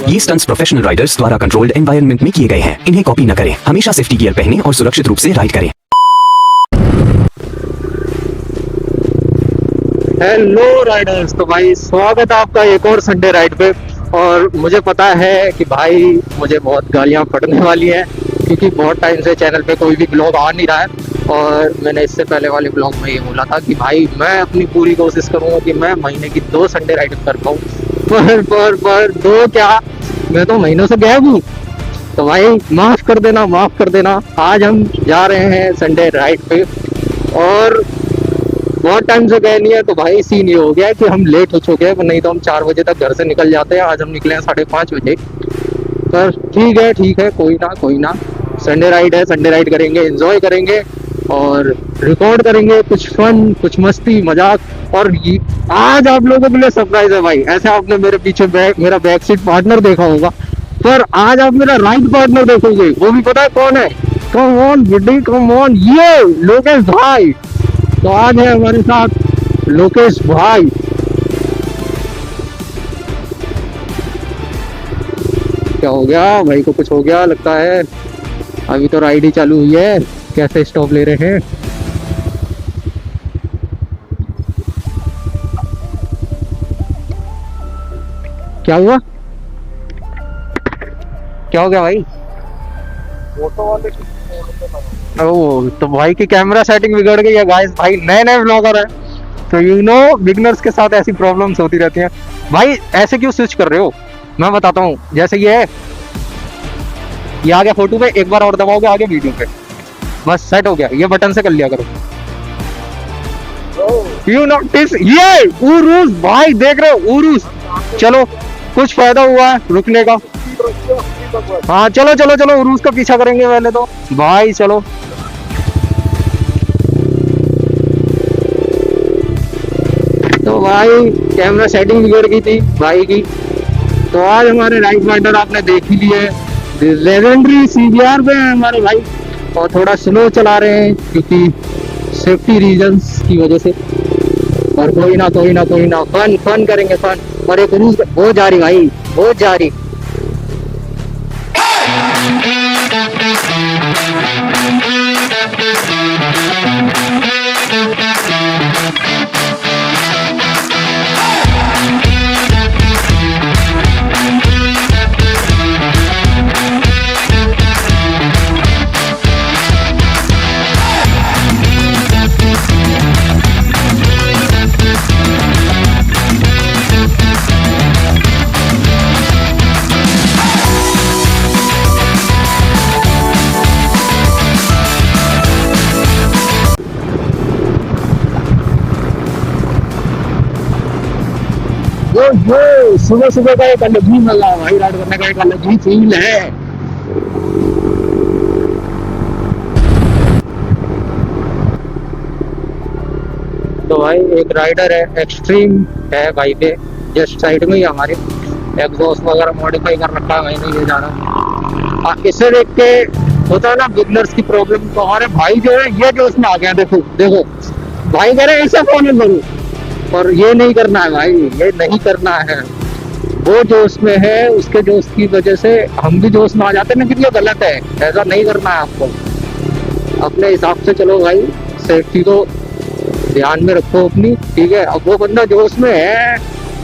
ये stunts professional Riders द्वारा controlled environment में किए गए हैं। इन्हें कॉपी न करें। हमेशा सेफ्टी गियर पहने और सुरक्षित रूप से राइड करें। हेलो राइडर्स, तो भाई स्वागत है आपका एक और संडे राइड पे। और मुझे पता है कि भाई मुझे बहुत गालियां पड़ने वाली हैं, क्योंकि बहुत टाइम से चैनल पे कोई भी ब्लॉग आ नहीं रहा है। और मैंने इससे पहले वाले ब्लॉग में ये बोला था कि भाई मैं अपनी पूरी कोशिश करूंगा कि मैं महीने की 2 संडे राइड कर पाऊँ। पर 2 क्या, मैं तो महीनों से गया हूँ। तो भाई माफ कर देना, माफ कर देना। आज हम जा रहे हैं संडे राइड पे और बहुत टाइम से गए नहीं है। तो भाई सीन ये हो गया है कि हम लेट हो चुके हैं, नहीं तो हम 4 बजे तक घर से निकल जाते हैं। आज हम निकले हैं 5:30 बजे। पर ठीक है, कोई ना। संडे राइड है, संडे राइड करेंगे, एंजॉय करेंगे और रिकॉर्ड करेंगे कुछ फन, कुछ मस्ती मजाक। और आज आप लोगों के लिए सरप्राइज है भाई। ऐसे आपने मेरे पीछे मेरा बैक सीट पार्टनर देखा होगा, पर आज आप मेरा राइड पार्टनर देखोगे। वो भी पता है कौन है? कम ऑन बिड्डी, कम ऑन, ये लोकेश भाई। तो आज है हमारे साथ लोकेश भाई। क्या हो गया भाई को? कुछ हो गया लगता है। अभी तो राइड ही चालू हुई है, कैसे स्टॉप ले रहे हैं। क्या हुआ? क्या हो गया भाई? फोटो वाले ओ तो भाई की कैमरा सेटिंग बिगड़ गई है गाइस। भाई नए व्लॉगर है तो बिगनर्स के साथ ऐसी प्रॉब्लम्स होती रहती हैं। भाई ऐसे क्यों स्विच कर रहे हो? मैं बताता हूँ। जैसे ये है, ये आ गया फोटो पे, एक बार और दबाओगे आगे वीडियो पे, बस सेट हो गया। ये बटन से कर लिया करो। यू नोटिस ये उरूस भाई, देख रहे हो उरूस? चलो कुछ फायदा हुआ है रुकने का। हाँ चलो उरूस का पीछा करेंगे पहले तो भाई। चलो तो भाई कैमरा सेटिंग बिगड़ गई थी भाई की। तो आज हमारे राइड राइडर आपने देख ही लिए, लेजेंडरी CBR पे हैं हमारे भाई। और थोड़ा स्लो चला रहे हैं क्योंकि सेफ्टी रीजंस की वजह से। और कोई ना फन करेंगे, फन। और एक उरूस वो जारी भाई, वो जारी। यो सुबह का एक अलग ही मजा है भाई, राइड करने का एक अलग ही फील है। तो भाई एक राइडर है, एक्सट्रीम है भाई पे, जस्ट साइड में ही हमारे। एग्जॉस्ट वगैरह मॉडिफाई कर रखा है, वहीं नहीं ले जा रहा। इसे देख के होता है ना बिगनर्स की प्रॉब्लम। तो हमारे भाई जो है ये जो उसमें आ गया, देखो भाई कह रहे ऐसे फॉलो करो, पर ये नहीं करना है भाई, ये नहीं करना है। वो जोश में है, उसके जोश की वजह से हम भी जोश में आ जाते हैं, लेकिन ये गलत है। ऐसा नहीं करना है आपको। अपने हिसाब से चलो भाई, सेफ्टी को ध्यान में रखो अपनी, ठीक है। अब वो बंदा जोश में है,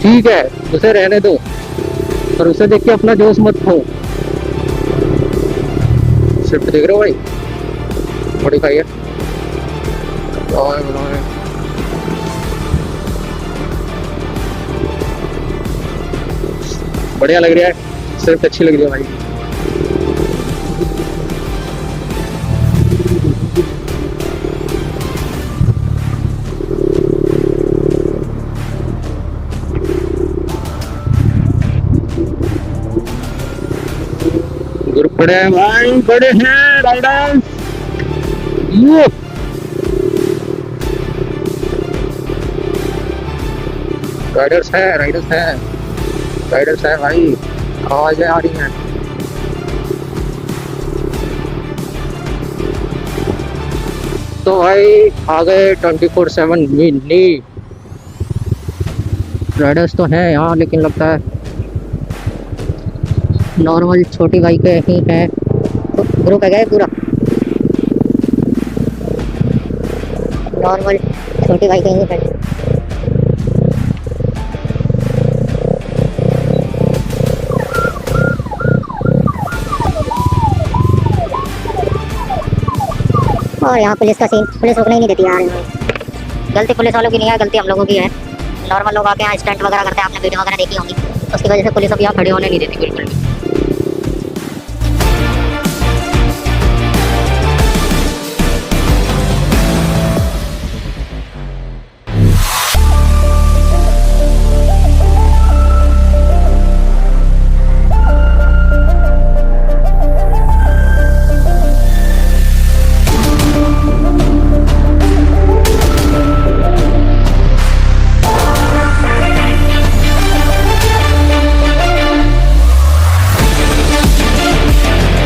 ठीक है, उसे रहने दो, पर उसे देख के अपना जोश मत खो। स्विफ्ट देख रहे हो भाई, मॉडिफाई है। बढ़िया लग रहा है, सिर्फ अच्छी लग रही है भाई। ग्रुप बड़े हैं भाई, बड़े हैं राइडर्स। ये राइडर्स है भाई, आवाजें आ रही हैं। तो भाई आ गए 24/7 मिनी राइडर्स तो हैं यहाँ, लेकिन लगता है नॉर्मल छोटी बाइकें ही हैं। तो ग्रुप है क्या ये पूरा? नॉर्मल छोटी बाइकें ही हैं। और यहाँ पुलिस का सीन, पुलिस रुकने ही नहीं देती यार। गलती पुलिस वालों की नहीं है, गलती हम लोगों की है। नॉर्मल लोग आके यहाँ स्टंट वगैरह करते हैं, आपने वीडियो वगैरह देखी होंगी, उसकी वजह से पुलिस अब यहाँ खड़ी होने नहीं देती बिल्कुल भी।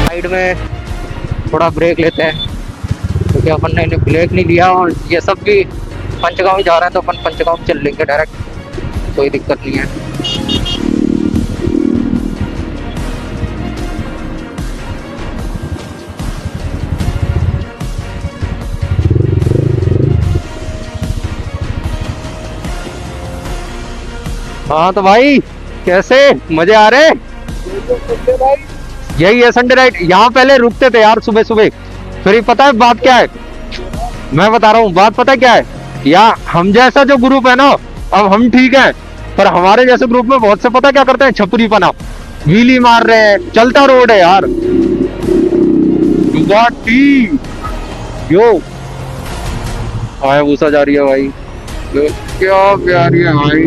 साइड में थोड़ा ब्रेक लेते हैं क्योंकि अपन ने ब्रेक नहीं लिया और ये सब भी पंचगांव ही जा रहे हैं, तो अपन पंचगांव चल लेंगे डायरेक्ट, कोई दिक्कत नहीं है। हाँ तो भाई कैसे मजे आ रहे? यही है संडे राइड। यहाँ पहले रुकते थे यार सुबह सुबह, फिर पता है बात क्या है, मैं बता रहा हूँ बात पता है क्या है, यार हम जैसा जो ग्रुप है ना, अब हम ठीक है, पर हमारे जैसे ग्रुप में बहुत से पता क्या करते हैं, छपरी पना, व्हीली मार रहे हैं, चलता रोड है यार। यो हायाबुसा जा रही है भाई, क्या प्यारी है भाई।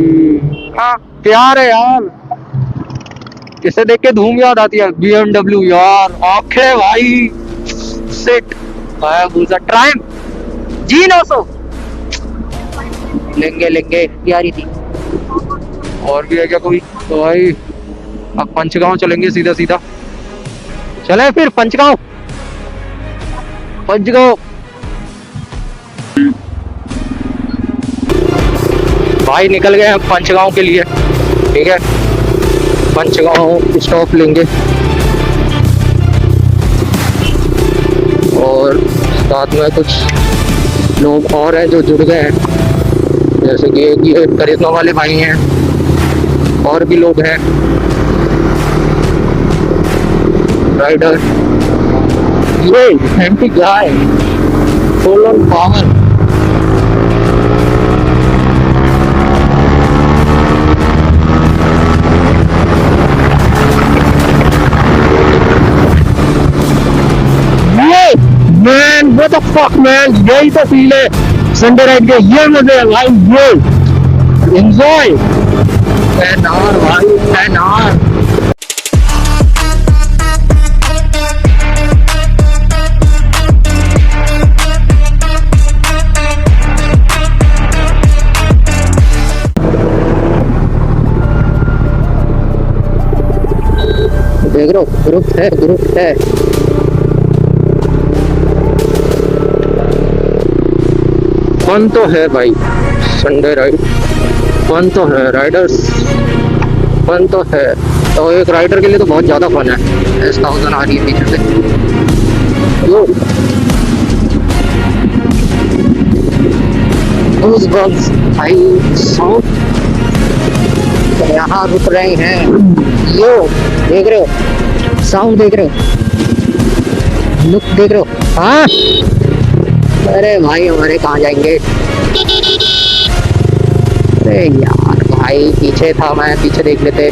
हाँ प्यार है यार, इसे देख के धूम याद आती है, BMW यार, आंखें भाई सिट। हायाबुसा ट्रायम्फ G900 लेंगे लेंगे, प्यारी थी। और भी है क्या कोई? तो भाई अब पंचगांव चलेंगे सीधा सीधा, चले फिर पंचगांव। भाई निकल गए हैं पंचगांव के लिए, ठीक है, पंचगांव स्टॉप लेंगे और साथ में कुछ लोग और हैं जो जुड़ गए हैं, जैसे कि ये करिश्मा वाले भाई हैं, और भी लोग हैं राइडर। ये amphi guy full on power. Man what the fuck man, यही तो फील है संडे राइड के, ये मजे है भाई, ये एंजॉय 10 आवर भाई, 10 आवर। देख लो ग्रुप है, ग्रुप है। फन तो है भाई संडे राइड, फन तो है राइडर्स, फन तो है। तो एक राइडर के लिए तो बहुत ज्यादा फन है। S1000 आ रही है पीछे से, भाई साउंड। यहाँ रुक रहे हैं, यो देख रहे हो, साउंड देख रहे हो, लुक देख रहे हो। हाँ अरे भाई हमारे कहाँ जाएंगे? अरे यार भाई पीछे था मैं, पीछे देख लेते।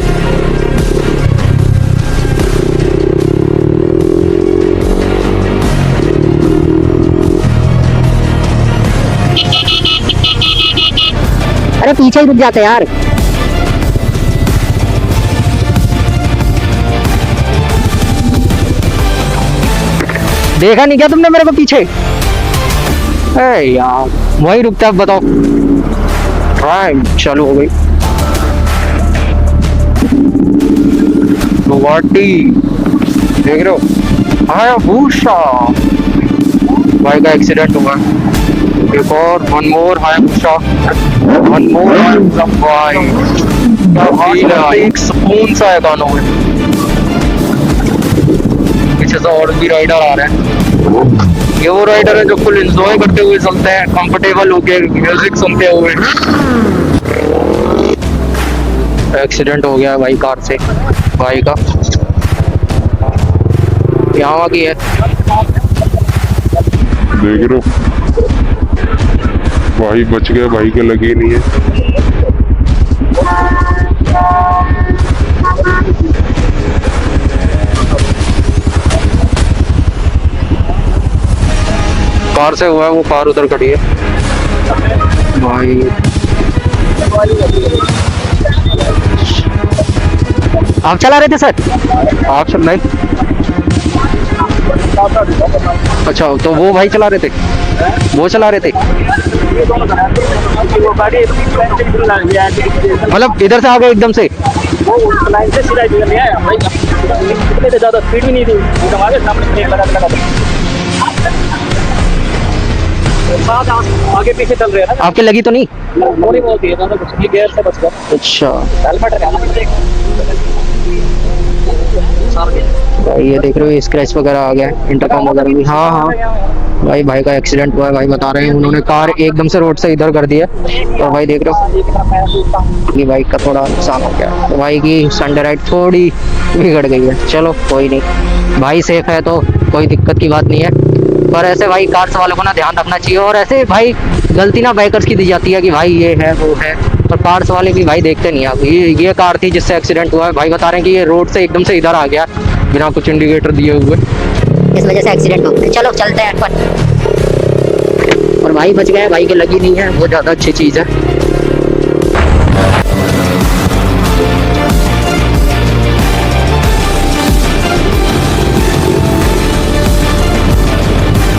अरे पीछे ही रुक जाते यार। देखा नहीं क्या तुमने मेरे को पीछे? अरे यार वही रुकता, बताओ। टाइम चालू हो गई। गुवाहाटी देख रहे हो, हायाबुसा भाई का एक्सीडेंट हुआ। एक और one more Hayabusa, one more भाई, एक सुकून सा है कानों में। पीछे से और भी राइडर आ रहे हैं। ये वो राइडर है जो फुल एंजॉय करते हुए चलते हैं, कंफर्टेबल होके म्यूजिक सुनते हुए। एक्सीडेंट हो गया है भाई कार से, भाई का यहाँ की है, देख लो भाई बच गया, भाई के लगे नहीं है। कार से हुआ है, वो कार उधर खड़ी है भाई। आप चला रहे थे सर? आप चल नहीं? अच्छा, तो वो भाई चला रहे थे, वो चला रहे थे मतलब इधर से आ गए एकदम से? वो लाइन से सीधा इधर नहीं आया भाई, इतने से ज़्यादा स्पीड भी नहीं थी, एकदम आगे सामने ब्रेक लगा साथ आगे पीछे चल रहे हैं ना। आपके लगी तो नहीं? थोड़ी बहुत ही है, ज़्यादा कुछ नहीं, गियर से बच गया। अच्छा हेलमेट है भाई, ये देख रहे हो स्क्रैच वगैरह आ गया है, इंटरकॉम वगैरह भी। हाँ हाँ भाई, भाई का एक्सीडेंट हुआ है भाई, बता रहे हैं उन्होंने कार एकदम से रोड से इधर कर दी है। और भाई देख रहे हो ये बाइक का थोड़ा नुकसान हो गया, तो भाई की संडे राइड थोड़ी बिगड़ गई है। चलो कोई नहीं, भाई सेफ है तो कोई दिक्कत की बात नहीं है। पर ऐसे भाई कार्स वालों को ना ध्यान रखना चाहिए, और ऐसे भाई गलती ना बाइकर्स की दी जाती है कि भाई ये है वो है, पर कार्स वाले भी भाई देखते नहीं। आप ये कार थी जिससे एक्सीडेंट हुआ है, भाई बता रहे हैं कि ये रोड से एकदम से इधर आ गया बिना कुछ इंडिकेटर दिए हुए, इस वजह से एक्सीडेंट हो गया। चलो चलते हैं पर। और भाई बच गए, भाई के लगी नहीं है, वो ज़्यादा अच्छी चीज़ है।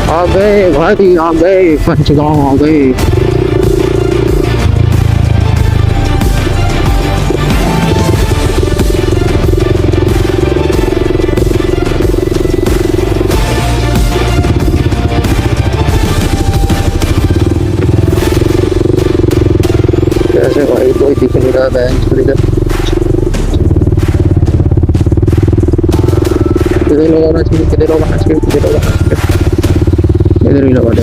आ गए भाई, आ गए पंचगांव, आ गए। कैसे भाई, कोई दिख नहीं रहा बैंक पर इधर। किधर लोग आना चाहिए, किधर लोग आना चाहिए, किधर लोग आना चाहिए, इधर ही लगा दे।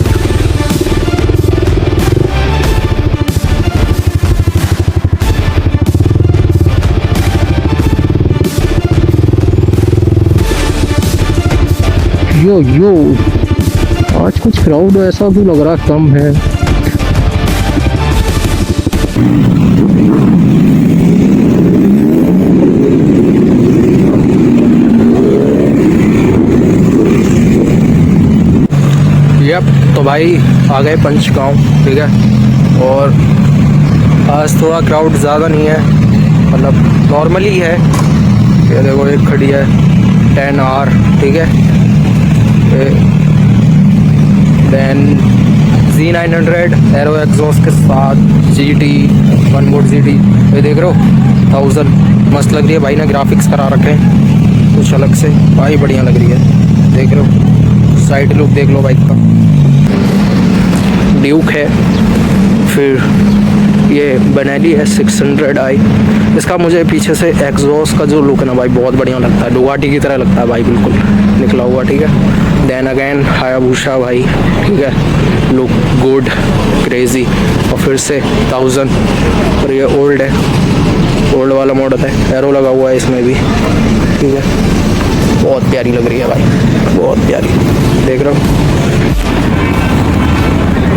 यो आज कुछ क्राउड ऐसा भी लग रहा कम है। तो भाई आ गए पंचगांव, ठीक है। और आज थोड़ा क्राउड ज़्यादा नहीं है, मतलब नॉर्मली है। ये देखो एक खड़ी है 10R, ठीक है। देन Z900 एरो एग्जॉस्ट के साथ GT 1 मोड GT, ये देख रहे हो 1000, मस्त लग रही है भाई ने, ग्राफिक्स करा रखे हैं कुछ अलग से भाई, बढ़िया लग रही है। देख रहे हो साइड लुक, देख लो बाइक का। ड्यूक है, फिर ये बेनेली है 600i। इसका मुझे पीछे से एग्जॉस्ट का जो लुक है ना भाई, बहुत बढ़िया लगता है, डुगाटी की तरह लगता है भाई, बिल्कुल निकला हुआ, ठीक है। देन अगेन हायाबुसा भाई, ठीक है, लुक गुड क्रेजी। और फिर से 1000, और ये ओल्ड है, ओल्ड वाला मॉडल है, एरो लगा हुआ है इसमें भी, ठीक है। बहुत प्यारी लग रही है भाई, बहुत प्यारी, देख रहे हो।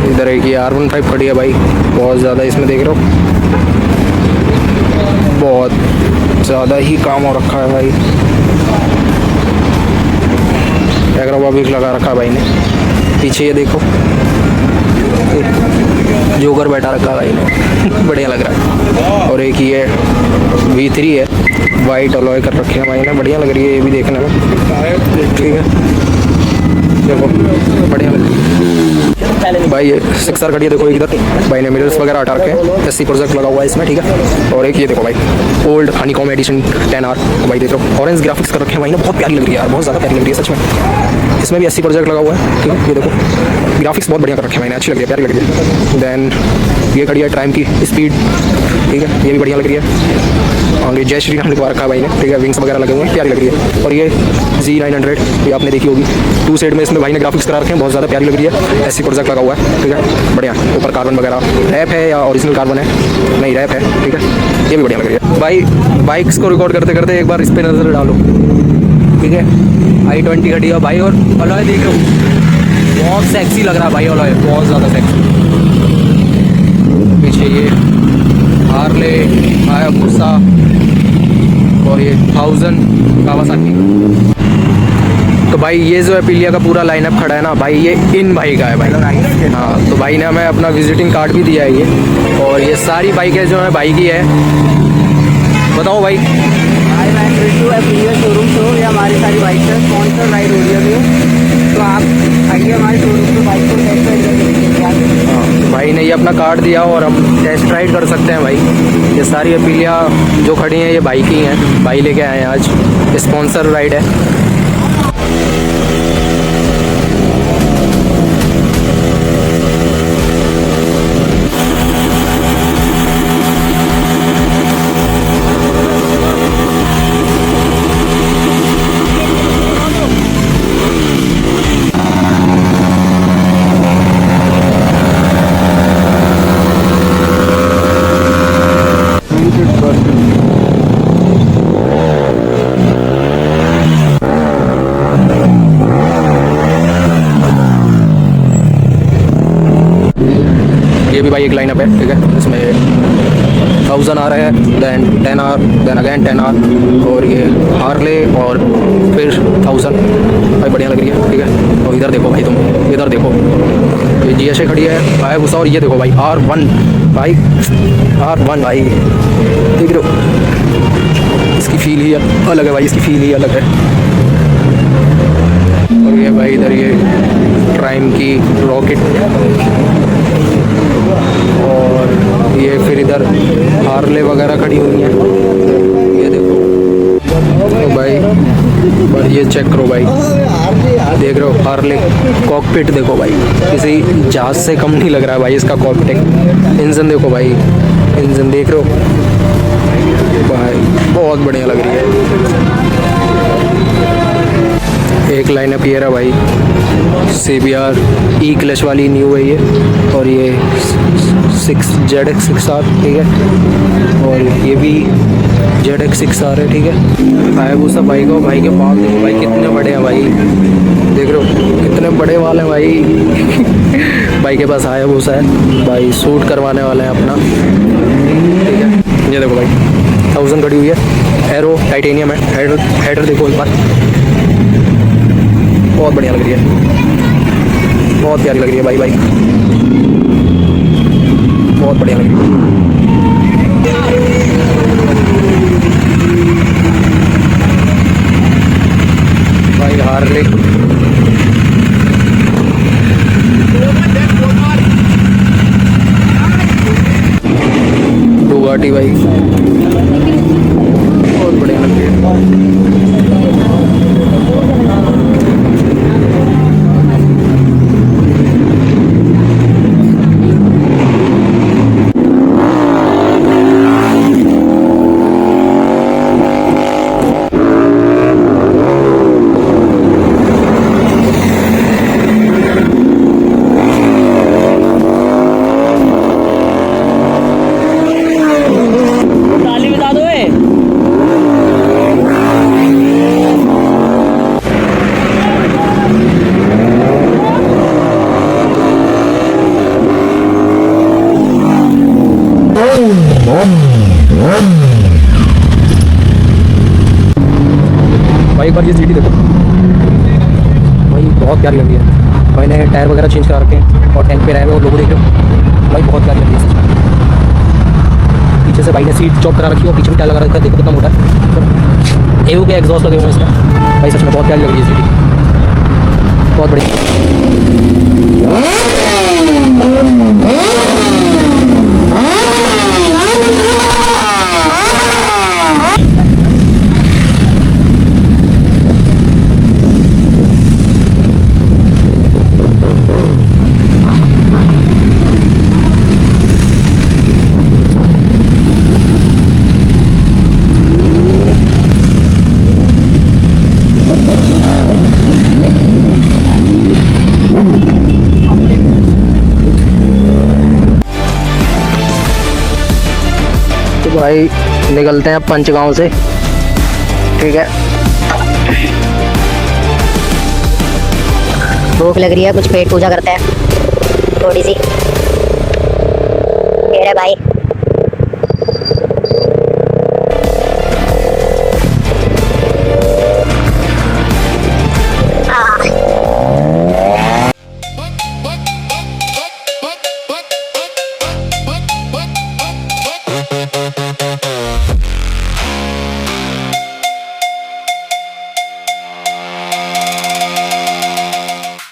इधर एक ये R15 खड़ी है भाई, बहुत ज़्यादा इसमें देख रहे हो, बहुत ज़्यादा ही काम हो रखा है भाई। एग्रोवा भी लगा रखा है भाई ने। पीछे ये देखो जोकर बैठा रखा है भाई ने बढ़िया लग रहा है। और एक ये V3 है, वाइट अलॉय कर रखे हैं भाई ने, बढ़िया लग रही है ये भी देखने में, ठीक है। देखो बढ़िया लग रही है भाई। ये 6R खड़ी है, देखो इधर भाई ने मिरर्स वगैरह हटा रखे हैं, SC प्रोजेक्ट लगा हुआ है इसमें, ठीक है। और एक ये देखो भाई ओल्ड हनीकॉम एडिशन 10R भाई, देख रहे हो ऑरेंज ग्राफिक्स कर रखे हैं भाई ने, बहुत प्यारी लग रही है यार, बहुत ज़्यादा प्यारी लग रही है सच में। इसमें भी SC प्रोजेक्ट लगा हुआ है, ठीक है। ये देखो ग्राफिक्स बहुत बढ़िया कर रखे हैं भाई ने, अच्छी लग रही है, प्यारी लग रही है। देन ये खड़ी है ट्राइम की स्पीड ठीक है, ये भी बढ़िया लग रही है। और ये जय श्री राम लिखवा रखा है भाई ने, ठीक है, विंग्स वगैरह लगे हुए हैं, प्यारी लग रही है। और ये Z900 ये आपने देखी होगी, 2 साइड में इसमें भाई ने ग्राफिक्स करा रखे हैं, बहुत ज़्यादा प्यारी लग रही है। ऐसी प्रोजेक्ट लगा हुआ है, ठीक है, बढ़िया। ऊपर कार्बन वगैरह, रैप है या ओरिजिनल कार्बन है? नहीं, रैप है, ठीक है, ये भी बढ़िया लग रही है भाई। बाइक्स को रिकॉर्ड करते करते एक बार इस पर नज़र डालो, ठीक है। i20 खड़ी है भाई, और अलॉय देख रहे हो, बहुत सेक्सी लग रहा है भाई अलॉय, बहुत ज़्यादा सेक्सी। पीछे ये हार्ले, हायाबुसा और ये 1000 कावासाकी। तो भाई ये जो एपिलिया का पूरा लाइनअप खड़ा है ना भाई, ये इन भाई का है भाई। हाँ, तो भाई ने हमें अपना विजिटिंग कार्ड भी दिया है ये, और ये सारी बाइकें जो है भाई की है। बताओ भाई। हाय, मैं टू एपिलिया शोरूम से हूँ। ये हमारी सारी बाइक है, स्पॉन्सर राइड हो रही है अभी, तो आप आइए हमारे शोरूम पे, बाइक को टेस्ट राइड करके। हाँ, भाई ने ये अपना कार्ड दिया और हम टेस्ट राइड कर सकते हैं भाई। ये सारी एपिलिया जो खड़ी हैं ये भाई की हैं, भाई लेके आए हैं आज, स्पॉन्सर राइड है। ये भी भाई एक लाइनअप है, ठीक है, इसमें 1000 आ रहा है, then 10 R, then again 10 R, और ये हार्ले और फिर 1000 भाई, बढ़िया लग रही है, ठीक है। और इधर देखो भाई, तुम इधर देखो, ये GSA खड़ी है, हायाबुसा, और ये देखो भाई R1 भाई, R1 भाई, देख रहे हो, इसकी फील ही अलग है भाई, इसकी फील ही अलग है। और ये भाई इधर ये प्राइम की रॉकेट, और ये फिर इधर हार्ले वगैरह खड़ी हुई हैं, ये देखो। तो भाई पर ये चेक करो भाई, देख रहे हो हार्ले कॉकपिट, देखो भाई किसी जहाज से कम नहीं लग रहा है भाई इसका कॉकपिट। इंजन देखो भाई, इंजन देख रहे हो भाई, बहुत बढ़िया लग रही है। एक लाइनअप ये रहा भाई, CBR ई क्लच वाली न्यू है ये, और ये 6ZX6R, ठीक है, और ये भी ZX6R है, ठीक है। हायाबुसा भाई को, भाई के बाल देखो भाई कितने बड़े हैं भाई, देख रहे हो कितने बड़े वाले हैं भाई। भाई के पास हायाबुसा है भाई, शूट करवाने वाले हैं अपना, ठीक है। ये देखो भाई 1000 खड़ी हुई है, एरो टाइटेनियम है, हेडर देखो एक बार, बहुत बढ़िया लग रही है, बहुत प्यारी लग रही है भाई, बाइक बहुत बढ़िया लग रही है। भाई हार्ले, बुगाटी भाई, बहुत बढ़िया लग रही है। भाई एक बार ये GT देखो भाई, बहुत प्यारी लग रही है। भाई ने टायर वगैरह चेंज करा रखे हैं, और टैंक पे रहे हुए और लोगो देख रहे हो भाई, बहुत प्यारी लग रही है। पीछे से भाई ने सीट चॉप करा रखी है, और पीछे भी टायर लगा रखा है, देखो कितना मोटा है। एयू के एग्जॉस्ट लगे हुए हैं इसमें भाई, सच में बहुत प्यारी लग रही है GT, बहुत बढ़िया। तो भाई निकलते हैं पंचगांव से, ठीक है। भूख लग रही है, कुछ पेट पूजा करते हैं थोड़ी सी। ये रे भाई,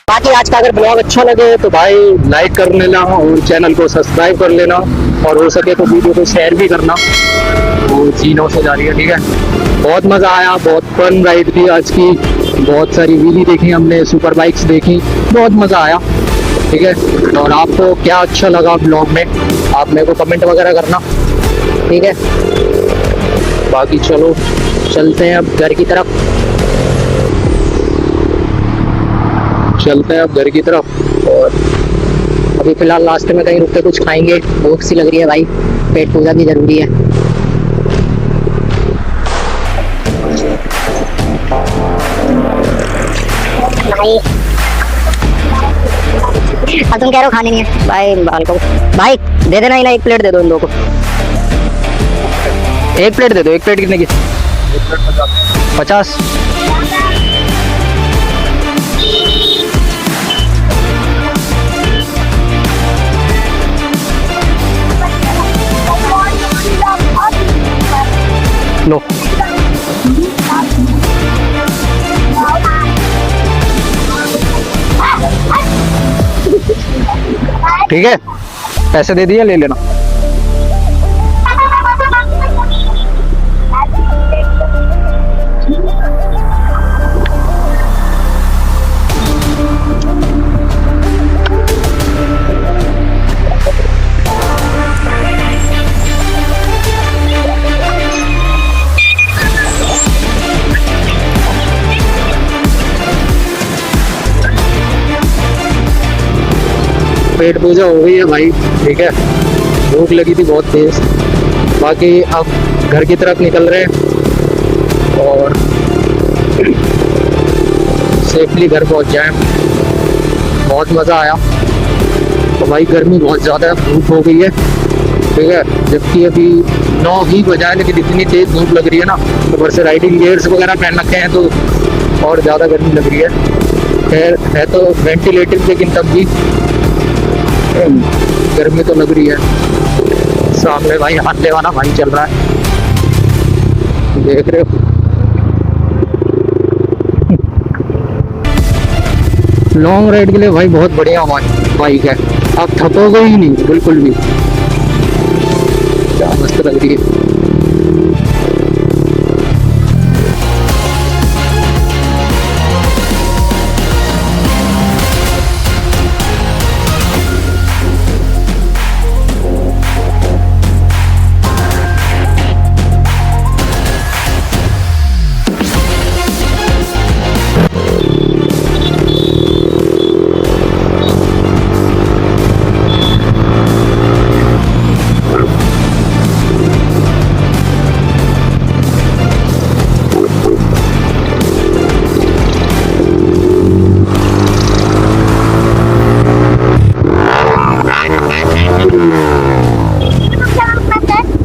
बाकी आज का अगर ब्लॉग अच्छा लगे तो भाई लाइक कर लेना और चैनल को सब्सक्राइब कर लेना, और हो सके तो वीडियो को शेयर भी करना। वो चीनों से जा रही है, ठीक है। बहुत मज़ा आया, बहुत फन राइड थी आज की, बहुत सारी व्हीली देखी हमने, सुपर बाइक्स देखी, बहुत मज़ा आया, ठीक है। और आपको क्या अच्छा लगा ब्लॉग में आप मेरे को कमेंट वगैरह करना, ठीक है। बाकी चलो चलते हैं अब घर की तरफ, अब घर की तरफ। और अभी फिलहाल लास्ट में कहीं रुक के कुछ खाएंगे, भूख सी लग रही है भाई, पेट पूजा भी जरूरी है। भाई तुम कह रहे हो खाने नहीं है भाई, बाल को भाई दे देना ही ना, एक प्लेट दे दो इन दो को। एक प्लेट दे दो। एक प्लेट कितने की? 50। लो ठीक है, पैसे दे दिए, ले लेना। पेट पूजा हो गई है भाई, ठीक है। भूख लगी थी बहुत तेज। बाकी अब घर की तरफ निकल रहे हैं और सेफली घर पहुंच जाए। बहुत मज़ा आया। तो भाई गर्मी बहुत ज़्यादा है, धूप हो गई है, ठीक है। जबकि अभी 9 ही बजा है, लेकिन इतनी तेज धूप लग रही है ना, ऊपर से राइडिंग गियर्स वगैरह पहन रखे हैं तो और ज़्यादा गर्मी लग रही है। खैर है तो वेंटिलेटर, लेकिन तब भी गर्मी तो लग रही है। सामने भाई हाथ वाला भाई चल रहा है, देख रहे हो। लॉन्ग राइड के लिए भाई बहुत बढ़िया बाइक है, आप थकोगे ही नहीं बिल्कुल भी। क्या मस्त लग रही है।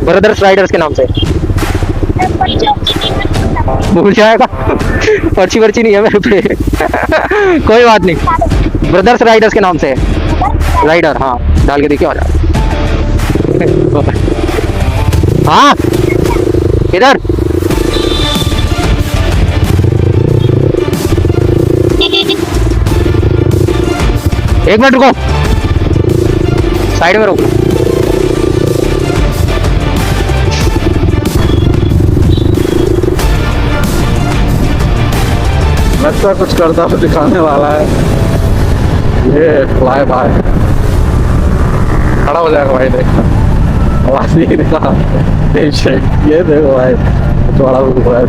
ब्रदर्स राइडर्स के नाम से भूल जाएगा। पर्ची वर्ची नहीं है मेरे पे। कोई बात नहीं, ब्रदर्स राइडर्स के नाम से है राइडर। हाँ डाल के देखिए आ जाए। हाँ इधर एक मिनट रुको, साइड में रुको। लगता कुछ करता तो दिखाने वाला है। ये फ्लाई बाय खड़ा हो जाएगा भाई, देखना आवाज नहीं निकला। ये देखो भाई थोड़ा हो रहा है।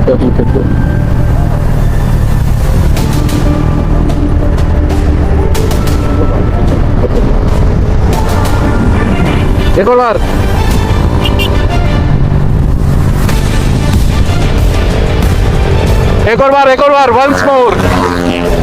देखो यार एक और बार वंस मोर।